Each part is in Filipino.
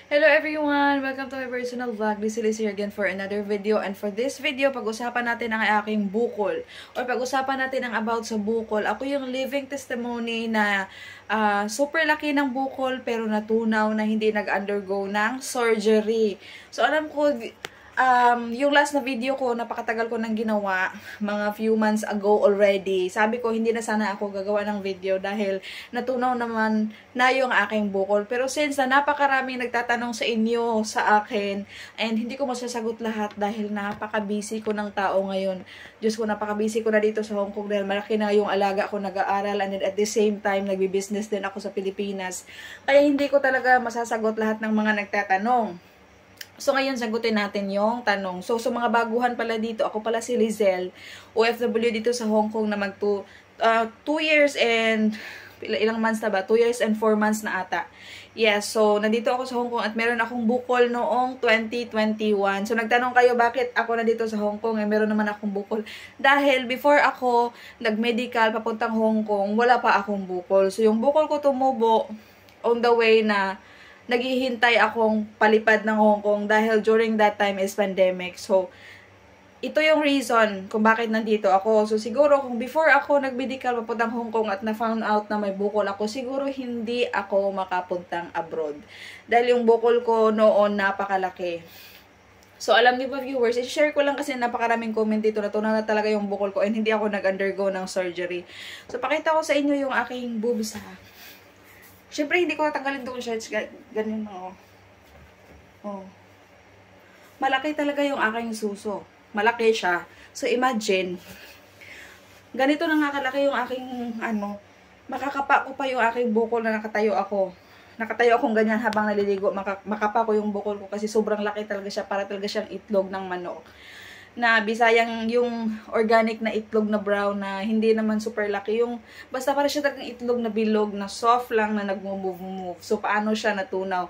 Hello everyone! Welcome to my personal vlog. This is Lizzie here again for another video. And for this video, pag-usapan natin ang aking bukol. Or pag-usapan natin ang about sa bukol. Ako yung living testimony na super laki ng bukol pero natunaw na hindi nag-undergo ng surgery. So alam ko, yung last na video ko, napakatagal ko nang ginawa, mga few months ago already. Sabi ko, hindi na sana ako gagawa ng video dahil natunaw naman na yung aking bukol. Pero since na napakaraming nagtatanong sa inyo, sa akin, and hindi ko masasagot lahat dahil napaka-busy ko ng tao ngayon. Diyos ko, napaka-busy ko na dito sa Hong Kong dahil malaki na yung alaga ko nag-aaral and then at the same time, nagbi-business din ako sa Pilipinas. Kaya hindi ko talaga masasagot lahat ng mga nagtatanong. So, ngayon, sagutin natin yung tanong. So, mga baguhan pala dito, ako pala si Lizelle, OFW dito sa Hong Kong na 2 years and, ilang months na ba? 2 years and 4 months na ata. Yes, so, nandito ako sa Hong Kong at meron akong bukol noong 2021. So, nagtanong kayo, bakit ako nandito sa Hong Kong? Meron naman akong bukol. Dahil, before ako nag-medical papuntang Hong Kong, wala pa akong bukol. So, yung bukol ko tumubo on the way na naghihintay akong palipad ng Hong Kong dahil during that time is pandemic. So, ito yung reason kung bakit nandito ako. So, siguro kung before ako nag-medical papuntang Hong Kong at na-found out na may bukol ako, siguro hindi ako makapuntang abroad. Dahil yung bukol ko noon napakalaki. So, alam niyo ba viewers, i-share ko lang kasi napakaraming comment dito na tunaw na talaga yung bukol ko and hindi ako nag-undergo ng surgery. So, pakita ko sa inyo yung aking boobs ha. Siyempre, hindi ko natanggalin itong shirts. Ganyan na, oh. Malaki talaga yung aking suso. Malaki siya. So, imagine, ganito na nga kalaki yung aking, makakapa ko pa yung aking bukol na nakatayo ako. Nakatayo akong ganyan habang naliligo. Makapa ko yung bukol ko kasi sobrang laki talaga siya. Para talaga siyang itlog ng manok. Na bisayang yung organic na itlog na brown na hindi naman super laki. Yung, basta para siya talagang itlog na bilog na soft lang na nag-move. So, paano siya natunaw?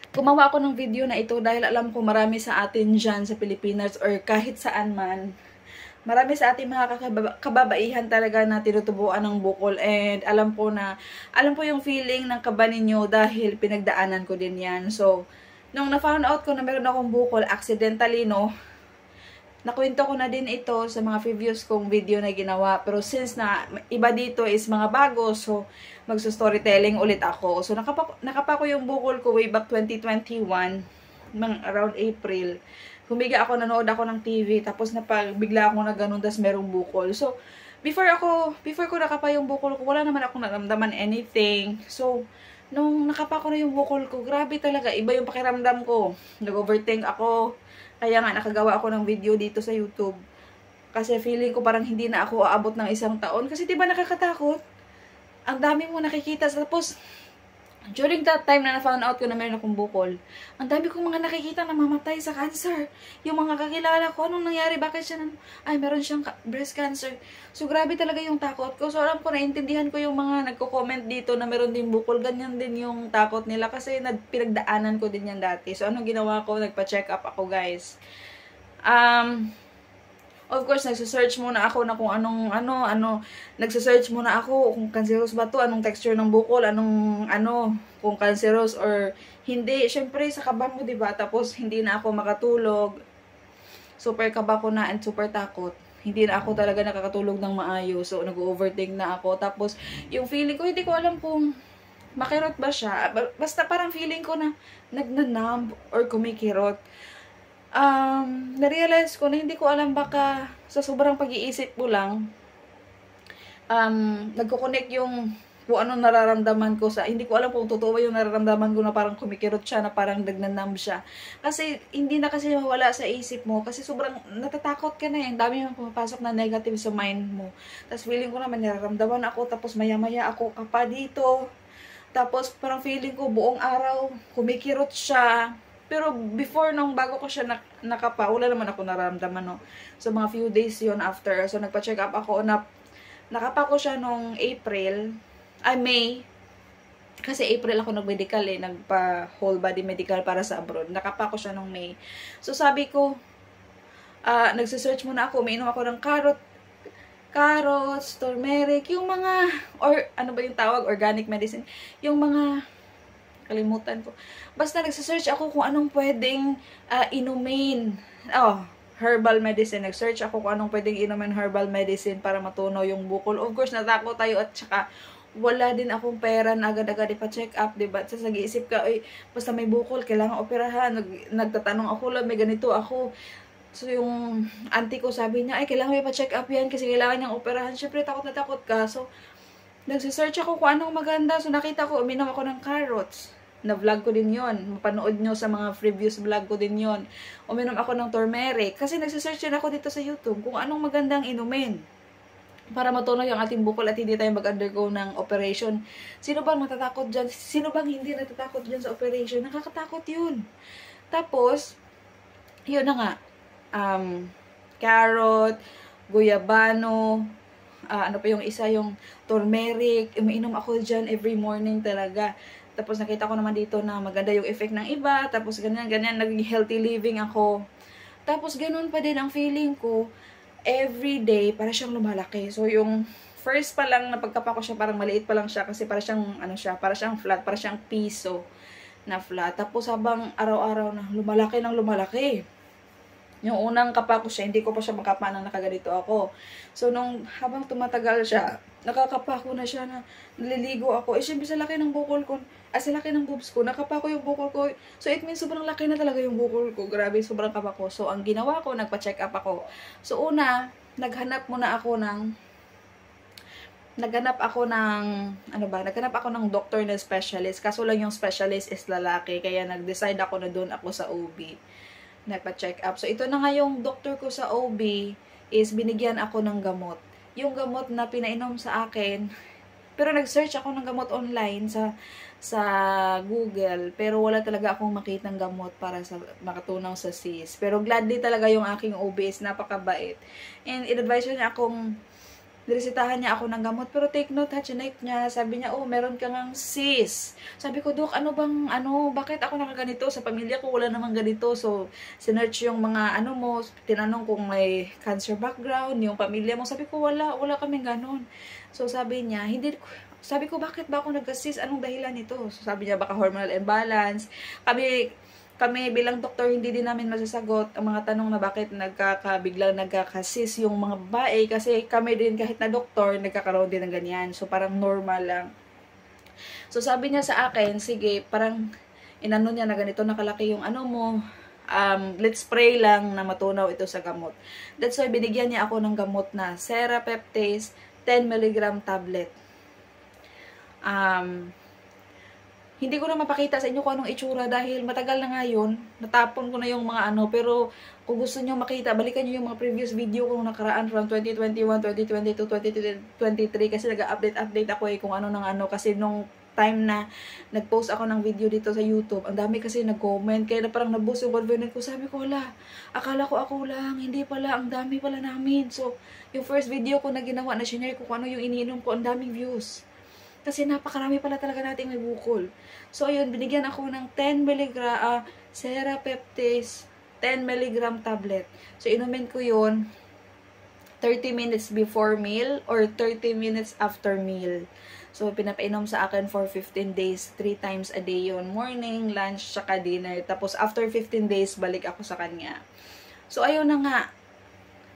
Gumawa ako ng video na ito dahil alam ko marami sa atin dyan sa Pilipinas or kahit saan man. Marami sa ating mga kababaihan talaga na tinutubuan ng bukol and alam po yung feeling ng kaba ninyo dahil pinagdaanan ko din yan. So, nung na-found out ko na meron akong bukol, accidentally, nakwento ko na din ito sa mga previous kong video na ginawa. Pero since na iba dito is mga bago, so magso-storytelling ulit ako. So nakapa ko yung bukol ko way back 2021, around April. Humiga ako, nanood ako ng TV, tapos bigla ako na ganun, tas merong bukol. So, before ko nakapa yung bukol ko, wala naman akong naramdaman anything. So, nung nakapa ko na yung bukol ko, grabe talaga, iba yung pakiramdam ko. Nag-overthink ako. Kaya nga, nakagawa ako ng video dito sa YouTube. Kasi feeling ko parang hindi na ako aabot ng 1 taon. Kasi diba nakakatakot? Ang dami mo nakikita. Tapos, during that time na na-found out ko na meron akong bukol, ang dami kong mga nakikita na mamatay sa cancer. Yung mga kakilala ko, anong nangyari? Bakit siya meron siyang breast cancer. So, grabe talaga yung takot ko. So, alam ko, naintindihan ko yung mga nagko-comment dito na meron din bukol. Ganyan din yung takot nila kasi pinagdaanan ko din yan dati. So, anong ginawa ko? Nagpa-check up ako, guys. Of course, nagsa-search muna ako na kung nagsa-search muna ako kung cancerous ba to, anong texture ng bukol, kung cancerous or hindi. Syempre, sa kaba mo, diba? Tapos, hindi na ako makatulog. Super kaba ko na and super takot. Hindi na ako talaga nakakatulog ng maayos. So, nag-overthink na ako. Tapos, yung feeling ko, hindi ko alam kung makirot ba siya. Basta parang feeling ko na nagnanumb or kumikirot. Na-realize ko na hindi ko alam, baka sa sobrang pag-iisip ko lang, nagko-connect yung kung anong nararamdaman ko hindi ko alam kung totoo yung nararamdaman ko na parang kumikirot siya, na parang nagnanumb siya. Kasi, hindi na kasi mawala sa isip mo, kasi sobrang natatakot ka na, yung dami yung pumapasok na negative sa mind mo. Tapos, feeling ko naman, nararamdaman ako, tapos maya-maya ako kapa dito. Tapos, parang feeling ko buong araw, kumikirot siya. Pero before, bago ko siya nakapa, wala naman ako nararamdaman, no? So, mga few days yun after. So, nagpa-check up ako. Nakapa ko siya nung May. Kasi April ako nag-medical nagpa-whole body medical para sa abroad. Nakapa ko siya nung May. So, sabi ko, nagsisearch muna ako. Umiinom ako ng carrots, turmeric, yung mga, or ano ba yung tawag, organic medicine. Yung mga Kalimutan ko. Basta nagsa-search ako kung anong pwedeng inumin. Herbal medicine. Nag-search ako kung anong pwedeng inumin herbal medicine para matunaw yung bukol. Of course, natakot tayo at saka wala din akong pera na agad-agad ipa-check up, diba? Sa nag-iisip ka, ay, basta may bukol, kailangan operahan. Nagtatanong ako lang, may ganito ako. So, yung auntie ko sabi niya, ay, kailangan may pa-check up yan kasi kailangan niyang operahan. Siyempre, takot na takot ka. So, nagsisearch ako kung anong maganda. So, nakita ko, uminom ako ng carrots. Na-vlog ko din yon. Mapanood nyo sa mga previous vlog ko din yon. Uminom ako ng turmeric. Kasi nagsisearch din ako dito sa YouTube kung anong magandang inumin para matunaw yung ating bukol at hindi tayo mag-undergo ng operation. Sino bang natatakot dyan? Sino bang hindi natatakot dyan sa operation? Nakakatakot yun. Tapos, yun na nga. Carrot, guyabano, ano pa yung isa, yung turmeric. Umiinom ako dyan every morning talaga. Tapos nakita ko naman dito na maganda yung effect ng iba. Tapos ganyan, naging healthy living ako. Tapos ganun pa din ang feeling ko. Every day, para siyang lumalaki. So, yung first pa lang na pagkapa ko siya, parang maliit pa lang siya kasi para siyang, para siyang flat, para siyang piso na flat. Tapos, habang araw-araw na lumalaki ng lumalaki. Yung unang kapa ko siya, hindi ko pa siya makapa nang nakaganito ako. So, habang tumatagal siya, nakakapa ko na siya na naliligo ako. Siyempre, sa laki ng bukol ko, sa laki ng boobs ko, nakapa ko yung bukol ko. So, it means sobrang laki na talaga yung bukol ko. Grabe, sobrang kapa ko. So, ang ginawa ko, nagpa-check up ako. So, naghanap ako ng doctor na specialist. Kaso lang yung specialist is lalaki. Kaya nag-decide ako na doon ako sa OB. Nagpa-check up. So, ito na nga yung doctor ko sa OB is binigyan ako ng gamot. Yung gamot na pinainom sa akin, pero nag-search ako ng gamot online sa Google, pero wala talaga akong makitang gamot para sa makatunaw sa cyst. Pero gladly talaga yung aking OB is napakabait. And in-advise niya akong niresetahan niya ako ng gamot, pero take note ha, chinek niya, sabi niya, meron ka ngang cyst. Sabi ko, Dok, bakit ako nakaganito? Sa pamilya ko, wala namang ganito. So, sinearch yung mga mo, tinanong kung may cancer background, yung pamilya mo. Sabi ko, wala kaming ganon. So, sabi niya, sabi ko, bakit ba ako nagka-cyst? Anong dahilan nito? So, sabi niya, baka hormonal imbalance. Kami bilang doktor, hindi din namin masasagot ang mga tanong na bakit biglang nagkakasis yung mga babae. Kasi kami din, kahit na doktor, nagkakaroon din ng ganyan. So, parang normal lang. So, sabi niya sa akin, sige, parang inano niya na ganito nakalaki yung mo. Let's pray lang na matunaw ito sa gamot. That's why, binigyan niya ako ng gamot na Serapeptase 10 mg tablet. Hindi ko na mapakita sa inyo kung anong itsura dahil matagal na nga yun. Natapon ko na yung mga pero kung gusto nyo makita, balikan nyo yung mga previous video ko nung nakaraan from 2021, 2022, 2023 kasi nag-update ako kung ano ng kasi nung time na nag-post ako ng video dito sa YouTube, ang dami kasi nag-comment, kaya na parang naboost yung confidence ko. Sabi ko, akala ko ako lang, hindi pala, ang dami pala namin. So, yung first video ko na ginawa, na shinare ko kung ano yung iniinom ko, ang daming views. Kasi napakarami pala talaga nating may bukol. So, ayun, binigyan ako ng 10 mg Serapeptase 10 mg tablet. So, inumin ko yun 30 minutes before meal or 30 minutes after meal. So, pinapainom sa akin for 15 days, 3 times a day yun. Morning, lunch, saka dinner. Tapos, after 15 days, balik ako sa kanya. So, ayun na nga.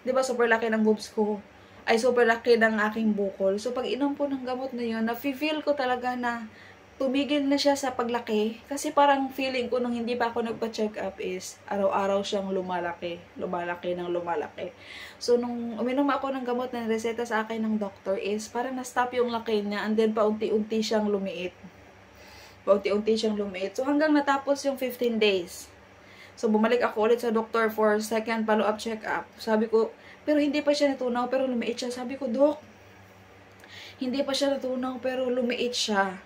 Diba, super laki ng boobs ko. Ay super laki ng aking bukol. So, pag inom po ng gamot na yun, na-feel ko talaga na tumigil na siya sa paglaki. Kasi parang feeling ko nung hindi pa ako nagpa-check up is, araw-araw siyang lumalaki ng lumalaki. So, nung uminom ako ng gamot na reseta sa akin ng doctor is, parang na-stop yung laki niya and then paunti-unti siyang lumiit. So, hanggang natapos yung 15 days. So, bumalik ako ulit sa doctor for second follow-up check-up. Sabi ko, pero hindi pa siya natunaw, pero lumiit siya. Sabi ko, Dok, hindi pa siya natunaw, pero lumiit siya.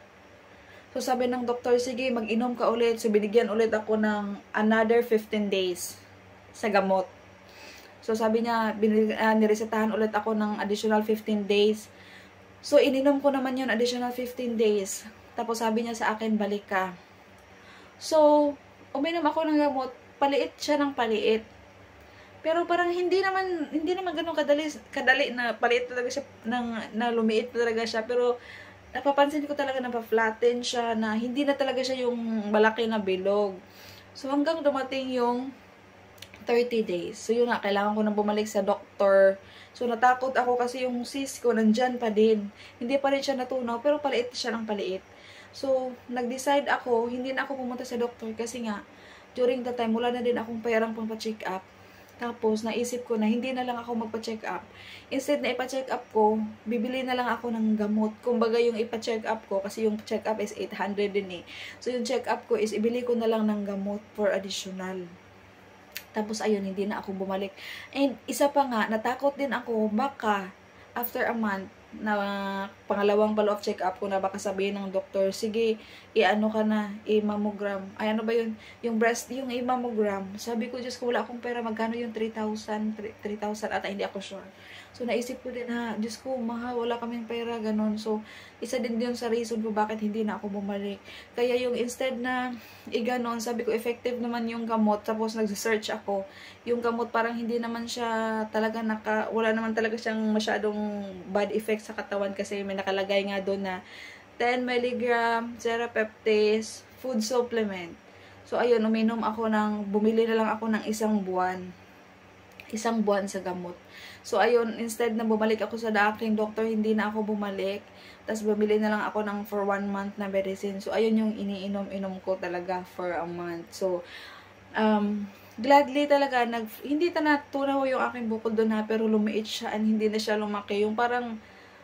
So, sabi ng doktor, sige, mag-inom ka ulit. So, binigyan ulit ako ng another 15 days sa gamot. So, sabi niya, niresetahan ulit ako ng additional 15 days. So, ininom ko naman yun, additional 15 days. Tapos, sabi niya sa akin, balik ka. So, uminom ako ng gamot, paliit siya ng paliit. Pero parang hindi naman ganoon kadali na paliit talaga siya na lumiit talaga siya, pero napapansin ko talaga na pa-flatten siya, na hindi na talaga siya yung malaki na bilog. So, hanggang dumating yung 30 days. So, yun nga, kailangan ko na bumalik sa doktor. So, natakot ako kasi yung cyst ko nandyan pa din. Hindi pa rin siya natunaw, pero paliit siya ng paliit. So, nag-decide ako, hindi na ako pumunta sa doktor kasi nga, during the time, wala na din akong perang pang pa-check up. Tapos, naisip ko na hindi na lang ako magpa-check up. Instead na ipa-check up ko, bibili na lang ako ng gamot. Kumbaga yung ipa-check up ko, kasi yung check up is 800 din eh. So, yung check up ko is ibili ko na lang ng gamot for additional. Tapos, ayun, hindi na ako bumalik. And, isa pa nga, natakot din ako, baka, after a month, na pangalawang follow-up check-up ko na baka sabihin ng doktor, sige, i-ano ka na, i-mammogram. Ay, ano ba yun? Yung breast, yung i-mammogram. Sabi ko, Diyos ko, wala akong pera. Magkano yung 3,000 ata, hindi ako sure. So, naisip ko din ha, Diyos ko, mahal, wala kaming pera, ganun. So, isa din yun sa reason ko bakit hindi na ako bumalik. Kaya yung instead na i-ganon, sabi ko, effective naman yung gamot. Tapos, nag-search ako. Yung gamot parang hindi naman siya talaga wala naman talaga siyang masyadong bad effect sa katawan kasi may nakalagay nga doon na 10 mg Serapeptase food supplement. So, ayun, bumili na lang ako ng isang buwan sa gamot. So, ayun, instead na bumalik ako sa aking doctor, hindi na ako bumalik. Tapos, bumili na lang ako ng for 1 month na medicine. So, ayun yung iniinom-inom ko talaga for a month. So, gladly talaga, hindi natunaw yung aking bukol doon ha, pero lumiit siya and hindi na siya lumaki. Yung parang,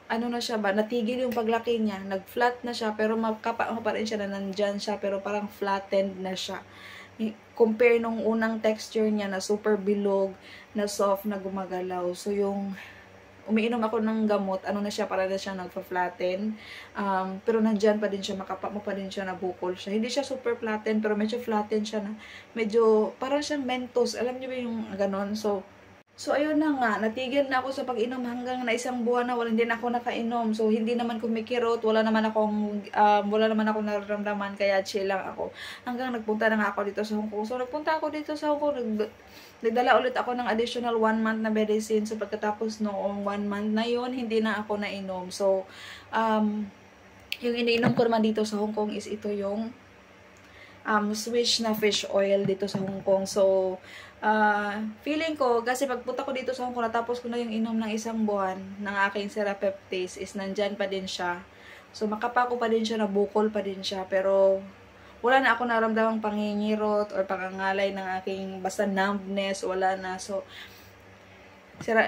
ano na siya ba, natigil yung paglaki niya, nag-flat na siya, pero makapa pa rin siya na nandyan siya, pero parang flattened na siya. Compare nung unang texture niya na super bilog, na soft, na gumagalaw. So, yung umiinom ako ng gamot, ano na siya, para na siya nagpa-flatten. Pero nandyan pa din siya, makapa mo pa din siya, nabukol siya. Hindi siya super flatten, pero medyo flatten siya na, medyo, parang siyang Mentos. Alam niyo ba yung ganon? So, ayun na nga, natigil na ako sa pag-inom hanggang na isang buwan na hindi na ako nakainom. So, hindi naman kumikirot, wala naman akong nararamdaman, kaya chill lang ako. Hanggang nagpunta na nga ako dito sa Hong Kong. So, nagpunta ako dito sa Hong Kong, nagdala ulit ako ng additional 1 month na medicine. So, pagkatapos noong 1 month na yun, hindi na ako nainom. So, yung iniinom ko naman dito sa Hong Kong is ito yung Swiss na fish oil dito sa Hong Kong. So, feeling ko, kasi pagpunta ko dito sa Hong Kong, natapos ko na yung inom ng isang buwan ng aking Serapeptase, is nandyan pa din siya. So, makapako pa din siya, nabukol pa din siya, pero wala na ako naramdamang pangingirot or pangangalay ng aking basta numbness, wala na. So,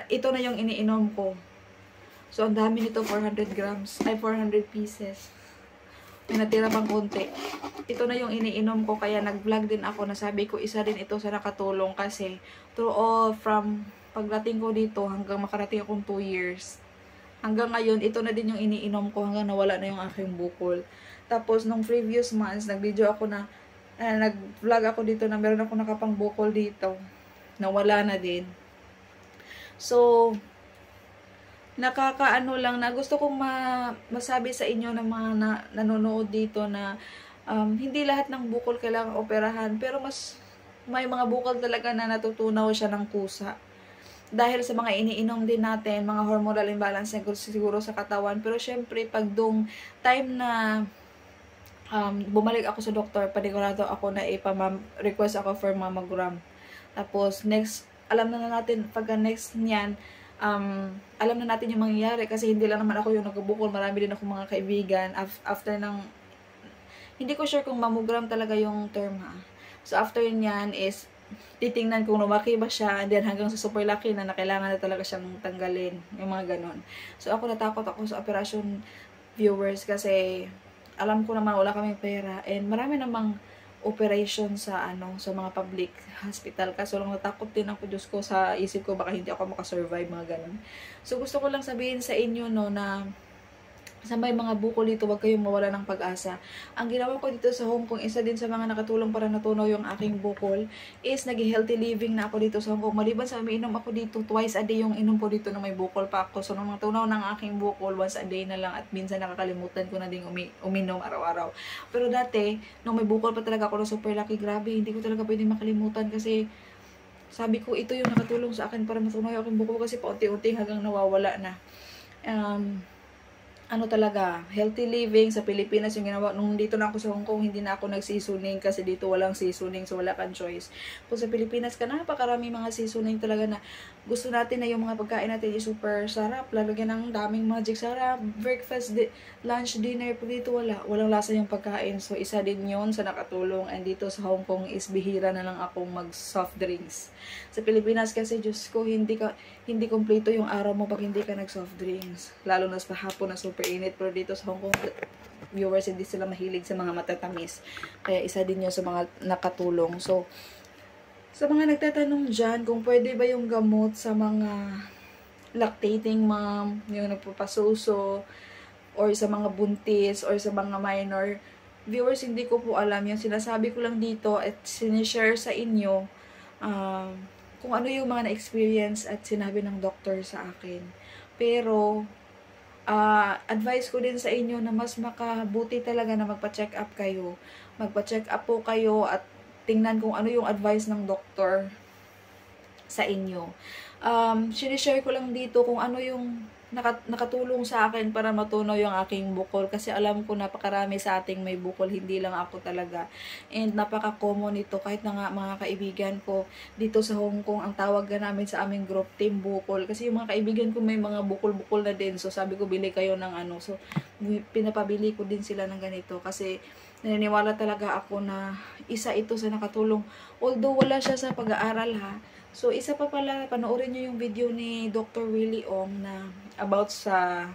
ito na yung iniinom ko. So, ang dami nito, 400 pieces. May natira pang konti. Ito na yung iniinom ko, kaya nag-vlog din ako na sabi ko isa din ito sa nakatulong kasi from pagdating ko dito hanggang makarating akong 2 years. Hanggang ngayon, ito na din yung iniinom ko hanggang nawala na yung aking bukol. Tapos, nung previous months, nag-video ako na, nag-vlog ako dito na meron ako nakapang bukol dito. Nawala na din. So, nakakaano lang na gusto kong masabi sa inyo ng mga nanonood dito na hindi lahat ng bukol kailangan operahan, pero may mga bukol talaga na natutunaw siya ng kusa. Dahil sa mga iniinom din natin, mga hormonal imbalance siguro sa katawan. Pero syempre, pag dong time na bumalik ako sa doktor, panigurado ako na request ako for mammogram. Tapos, alam na natin, pagka next niyan, alam na natin yung mangyayari kasi hindi lang naman ako yung nagbukol, marami din ako mga kaibigan after ng, hindi ko sure kung mammogram talaga yung term ha. So after niyan is titingnan kung lumaki ba siya, and then hanggang sa super laki na kailangan na talaga siyang tanggalin, yung mga ganon. So ako natakot ako sa operation, viewers, kasi alam ko naman wala kaming pera and marami namang operation sa mga public hospital. Kaso lang natakot din ako, Diyos ko, sa isip ko baka hindi ako makasurvive, mga ganun. So gusto ko lang sabihin sa inyo na sa may mga bukol dito, wag kayong mawala ng pag-asa. Ang ginawa ko dito sa Hong Kong, isa din sa mga nakatulong para natunaw yung aking bukol, is nag-healthy living na ako dito sa Hong Kong. Maliban sa umiinom ako dito, twice a day yung inom ko dito na may bukol pa ako. So, nung natunaw ng aking bukol, once a day na lang, at minsan nakakalimutan ko na din uminom araw-araw. Pero dati, nung may bukol pa talaga ako na super lucky, grabe, hindi ko talaga pwedeng makalimutan kasi sabi ko, ito yung nakatulong sa akin para matunaw yung aking bukol kasi paunti-unti hanggang nawawala na. ano talaga, healthy living sa Pilipinas yung ginawa. Nung dito na ako sa Hong Kong, hindi na ako nag-seasoning kasi dito walang seasoning, so wala kang choice. Kung sa Pilipinas ka, napakarami mga seasoning talaga na gusto natin na yung mga pagkain natin is super sarap. Lalagyan ng daming magic sarap, breakfast, lunch, dinner. Pero dito wala. Walang lasa yung pagkain. So isa din yon sa nakatulong. And dito sa Hong Kong is bihira na lang akong mag soft drinks. Sa Pilipinas kasi, Diyos ko, hindi kompleto yung araw mo pag hindi ka nag soft drinks. Lalo na sa hapon na super init. Pero dito sa Hong Kong, viewers, hindi sila mahilig sa mga matatamis. Kaya isa din yun sa mga nakatulong. So, sa mga nagtatanong dyan, kung pwede ba yung gamot sa mga lactating mom, yung nagpapasuso, or sa mga buntis, or sa mga minor, viewers, hindi ko po alam yan. Sinasabi ko lang dito at sinishare sa inyo kung ano yung mga na-experience at sinabi ng doctor sa akin. Pero, advice ko din sa inyo na mas makabuti talaga na magpa-check up kayo. Magpa-check up po kayo at tingnan kung ano yung advice ng doctor sa inyo. Sinishare ko lang dito kung ano yung nakatulong sa akin para matunaw yung aking bukol. Kasi alam ko napakarami sa ating may bukol, hindi lang ako talaga. And napaka-common ito kahit na nga mga kaibigan ko dito sa Hong Kong, ang tawag na namin sa aming group, team bukol. Kasi yung mga kaibigan ko may mga bukol-bukol na din. So sabi ko, bili kayo ng ano. So pinapabili ko din sila ng ganito. Kasi naniniwala talaga ako na isa ito sa nakatulong. Although wala siya sa pag-aaral ha. So, isa pa pala, panoorin nyo yung video ni Dr. Willie Ong na about sa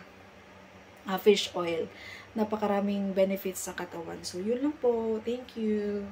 fish oil. Napakaraming benefits sa katawan. So, yun lang po. Thank you.